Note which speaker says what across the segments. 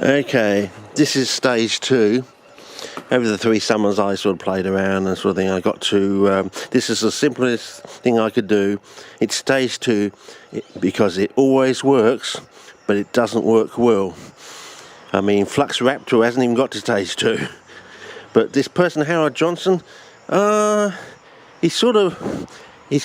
Speaker 1: Okay, this is stage 2. Over the 3 summers I sort of played around and sort of thing. I got to, this is the simplest thing I could do. It's stage 2 because it always works, but it doesn't work well. I mean, Flux Raptor hasn't even got to stage 2. But this person, Howard Johnson, he's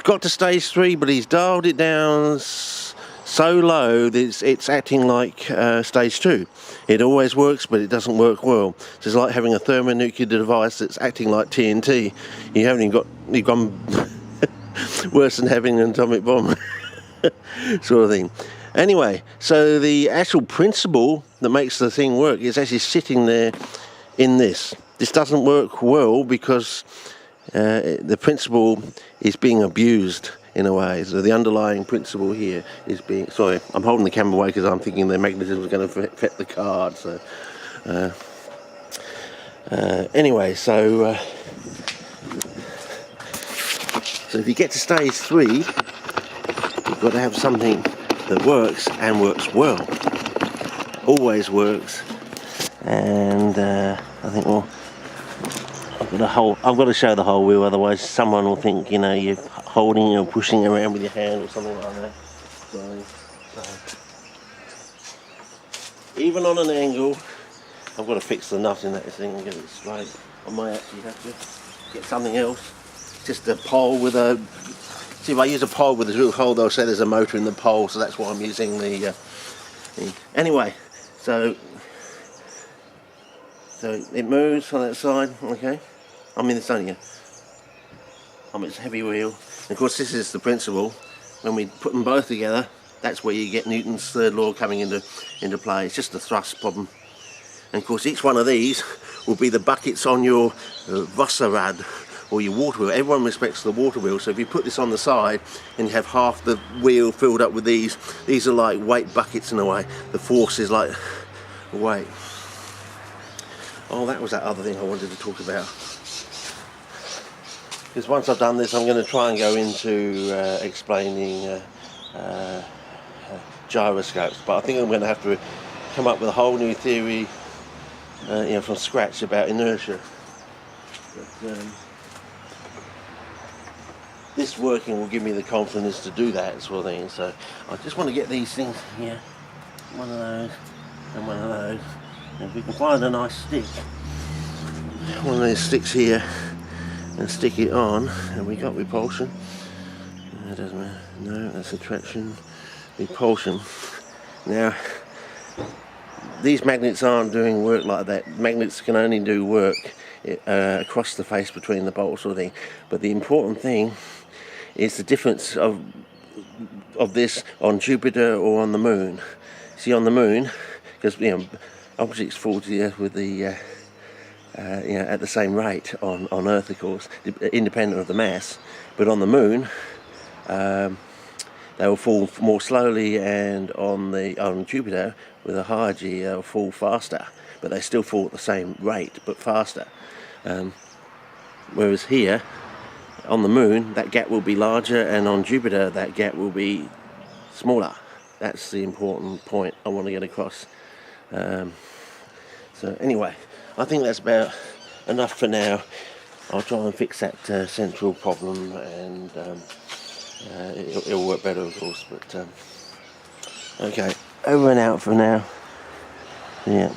Speaker 1: got to stage 3, but he's dialed it down so low that it's acting like stage 2. It always works, but it doesn't work well. So it's like having a thermonuclear device that's acting like TNT. You've gone worse than having an atomic bomb, sort of thing. Anyway, so the actual principle that makes the thing work is actually sitting there in this. This doesn't work well because the principle is being abused in a way. So the underlying principle here is being... Sorry, I'm holding the camera away because I'm thinking the magnetism is going to affect the card. So anyway, so if you get to stage 3, you've got to have something that works and works well. Always works. And I think, well, I've got to show the whole wheel, otherwise someone will think, you know, you're holding or pushing around with your hand or something like that. So even on an angle, I've got to fix the nut in that thing and get it straight. I might actually have to get something else. Just a pole with a... See, if I use a pole with a drill hole, they'll say there's a motor in the pole, so that's why I'm using the... Anyway, so it moves on that side, okay? I mean, it's only it's a heavy wheel. And of course, this is the principle. When we put them both together, that's where you get Newton's third law coming into play. It's just a thrust problem. And of course, each one of these will be the buckets on your RAD or your water wheel. Everyone respects the water wheel, so if you put this on the side and you have half the wheel filled up with these are like weight buckets in a way. The force is like weight. Oh, that was that other thing I wanted to talk about. Because once I've done this, I'm going to try and go into explaining gyroscopes. But I think I'm going to have to come up with a whole new theory, from scratch about inertia. But, this working will give me the confidence to do that sort of thing. So I just want to get these things here, one of those and one of those. And if we can find a nice stick, one of these sticks here, and stick it on, and we got repulsion. It doesn't matter. No, that's attraction. Repulsion. Now, these magnets aren't doing work like that. Magnets can only do work across the face between the bolts sort of thing. But the important thing is the difference of this on Jupiter or on the moon. See, on the moon, because objects fall to the Earth with the at the same rate on Earth, of course, independent of the mass. But on the moon, they will fall more slowly, and on Jupiter with a higher G, they'll fall faster. But they still fall at the same rate, but faster. Whereas here, on the moon, that gap will be larger, and on Jupiter, that gap will be smaller. That's the important point I want to get across. So anyway, I think that's about enough for now. I'll try and fix that central problem, and it'll work better, of course. But okay, over and out for now. Yeah.